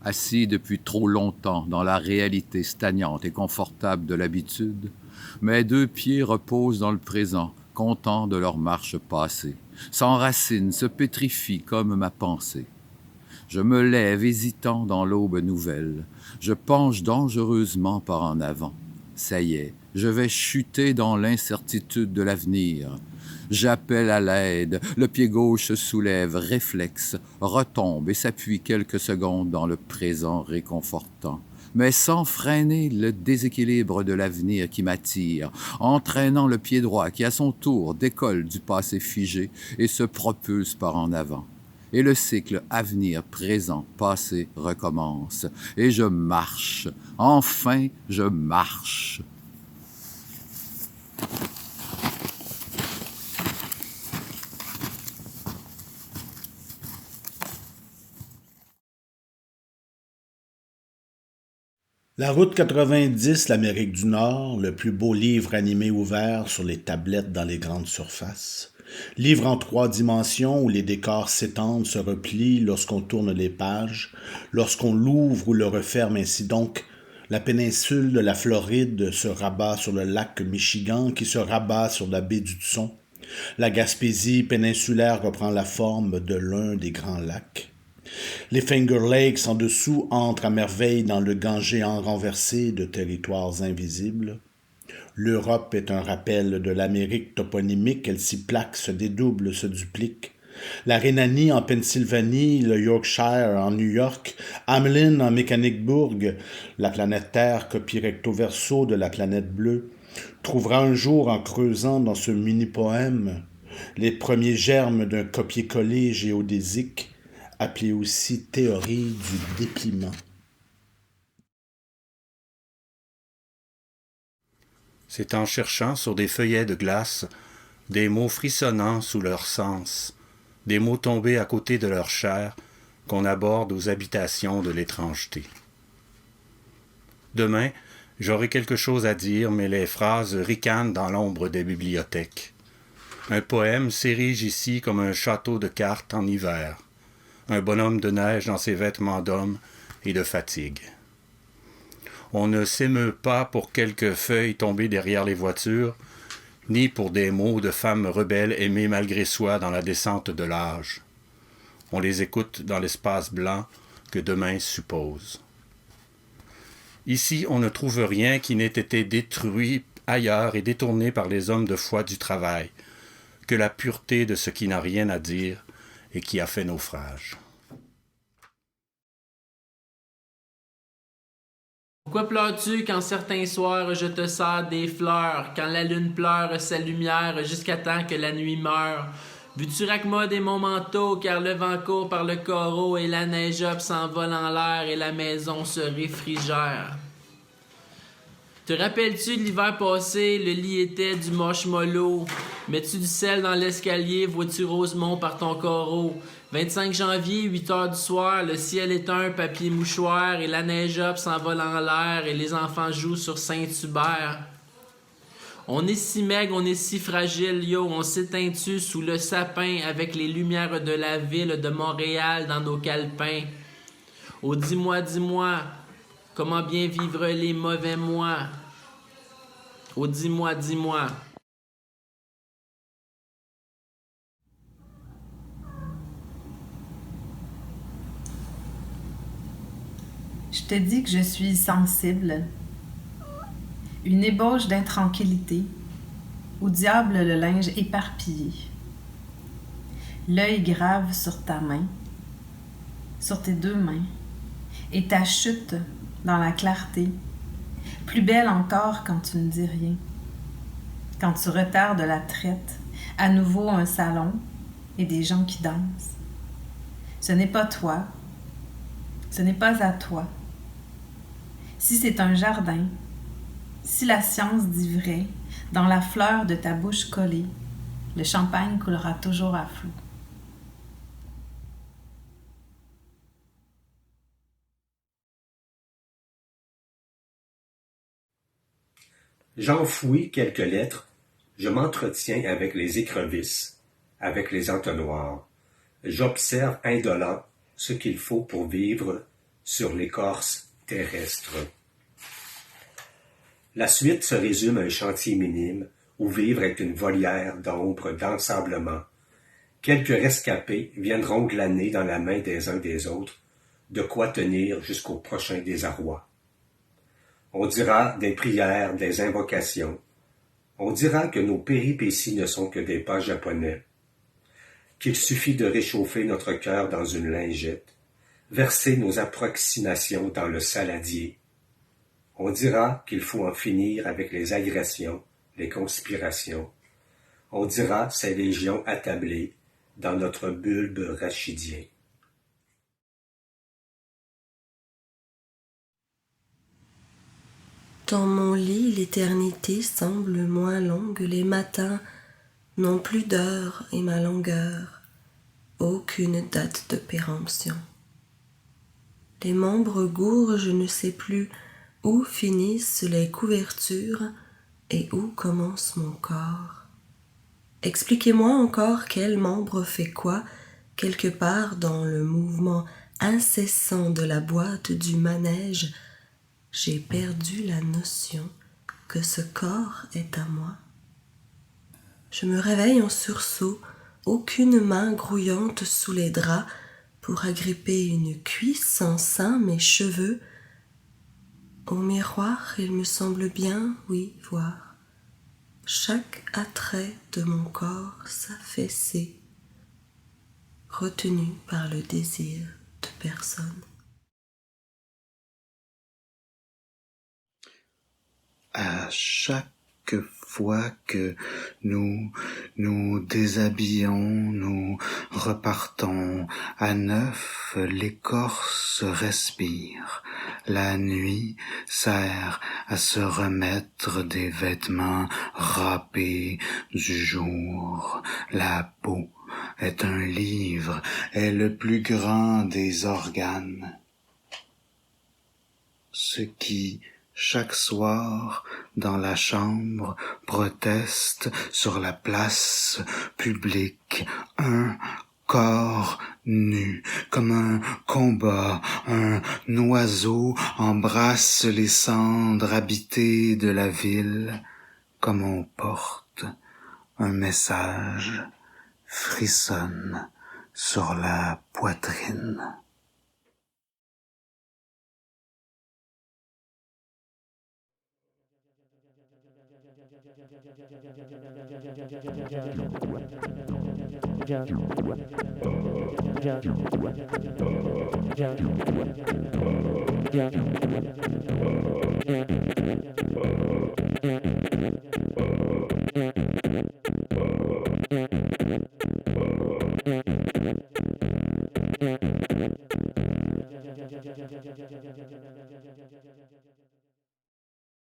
Assis depuis trop longtemps dans la réalité stagnante et confortable de l'habitude, mes deux pieds reposent dans le présent, contents de leur marche passée, s'enracinent, se pétrifient comme ma pensée. Je me lève hésitant dans l'aube nouvelle, je penche dangereusement par en avant. Ça y est, je vais chuter dans l'incertitude de l'avenir. J'appelle à l'aide, le pied gauche se soulève, réflexe, retombe et s'appuie quelques secondes dans le présent réconfortant, mais sans freiner le déséquilibre de l'avenir qui m'attire, entraînant le pied droit qui à son tour décolle du passé figé et se propulse par en avant. Et le cycle avenir, présent, passé recommence. Et je marche. Enfin, je marche. La route 90, l'Amérique du Nord, le plus beau livre animé ouvert sur les tablettes dans les grandes surfaces. Livre en 3 dimensions où les décors s'étendent, se replient lorsqu'on tourne les pages, lorsqu'on l'ouvre ou le referme. Ainsi donc, la péninsule de la Floride se rabat sur le lac Michigan qui se rabat sur la baie d'Hudson. La Gaspésie péninsulaire reprend la forme de l'un des grands lacs. Les Finger Lakes en dessous entrent à merveille dans le gange géant renversé de territoires invisibles. L'Europe est un rappel de l'Amérique toponymique, elle s'y plaque, se dédouble, se duplique. La Rhénanie en Pennsylvanie, le Yorkshire en New York, Hamelin en Mécaniquebourg, la planète Terre, copie recto verso de la planète bleue, trouvera un jour en creusant dans ce mini-poème les premiers germes d'un copier-coller géodésique, appelé aussi théorie du dépliement. C'est en cherchant sur des feuillets de glace des mots frissonnants sous leur sens, des mots tombés à côté de leur chair, qu'on aborde aux habitations de l'étrangeté. Demain, j'aurai quelque chose à dire, mais les phrases ricanent dans l'ombre des bibliothèques. Un poème s'érige ici comme un château de cartes en hiver, un bonhomme de neige dans ses vêtements d'homme et de fatigue. On ne s'émeut pas pour quelques feuilles tombées derrière les voitures, ni pour des mots de femmes rebelles aimées malgré soi dans la descente de l'âge. On les écoute dans l'espace blanc que demain suppose. Ici, on ne trouve rien qui n'ait été détruit ailleurs et détourné par les hommes de foi du travail, que la pureté de ce qui n'a rien à dire et qui a fait naufrage. Pourquoi pleures-tu quand certains soirs je te sers des fleurs, quand la lune pleure sa lumière jusqu'à temps que la nuit meure? Veux-tu raccommoder mon manteau car le vent court par le coraux et la neige up s'envole en l'air et la maison se réfrigère? Te rappelles-tu de l'hiver passé, le lit était du marshmallow? Mets-tu du sel dans l'escalier, vois-tu Rosemont par ton carreau? 25 janvier, 8 heures du soir, le ciel est un papier mouchoir et la neige up s'envole en l'air et les enfants jouent sur Saint-Hubert. On est si maigre, on est si fragile, yo, on s'éteint-tu sous le sapin avec les lumières de la ville de Montréal dans nos calepins? Oh, dis-moi, comment bien vivre les mauvais mois? Oh, dis-moi. Je te dis que je suis sensible, une ébauche d'intranquillité, au diable le linge éparpillé, l'œil grave sur ta main, sur tes 2 mains, et ta chute dans la clarté, plus belle encore quand tu ne dis rien, quand tu retardes la traite, à nouveau un salon et des gens qui dansent. Ce n'est pas toi, ce n'est pas à toi. Si c'est un jardin, Si la science dit vrai, dans la fleur de ta bouche collée, le champagne coulera toujours à flot. J'enfouis quelques lettres, je m'entretiens avec les écrevisses, avec les entonnoirs. J'observe indolent ce qu'il faut pour vivre sur l'écorce terrestre. La suite se résume à un chantier minime où vivre est une volière d'ombre, d'ensablement. Quelques rescapés viendront glaner dans la main des uns des autres de quoi tenir jusqu'au prochain désarroi. On dira des prières, des invocations. On dira que nos péripéties ne sont que des pas japonais, qu'il suffit de réchauffer notre cœur dans une lingette, verser nos approximations dans le saladier. On dira qu'il faut en finir avec les agressions, les conspirations. On dira ces légions attablées dans notre bulbe rachidien. Dans mon lit, l'éternité semble moins longue, les matins n'ont plus d'heure et ma longueur, aucune date de péremption. Les membres gourds, je ne sais plus où finissent les couvertures et où commence mon corps. Expliquez-moi encore quel membre fait quoi, quelque part dans le mouvement incessant de la boîte du manège. J'ai perdu la notion que ce corps est à moi. Je me réveille en sursaut, aucune main grouillante sous les draps pour agripper une cuisse en sein, mes cheveux. Au miroir, il me semble bien, oui, voir chaque attrait de mon corps s'affaisser, retenu par le désir de personne. À chaque fois que nous nous déshabillons, nous repartons à neuf, l'écorce respire. La nuit sert à se remettre des vêtements râpés du jour. La peau est un livre, est le plus grand des organes. Ce qui chaque soir, dans la chambre, proteste sur la place publique, un corps nu, comme un combat, un oiseau embrasse les cendres habitées de la ville, comme on porte un message, frissonne sur la poitrine.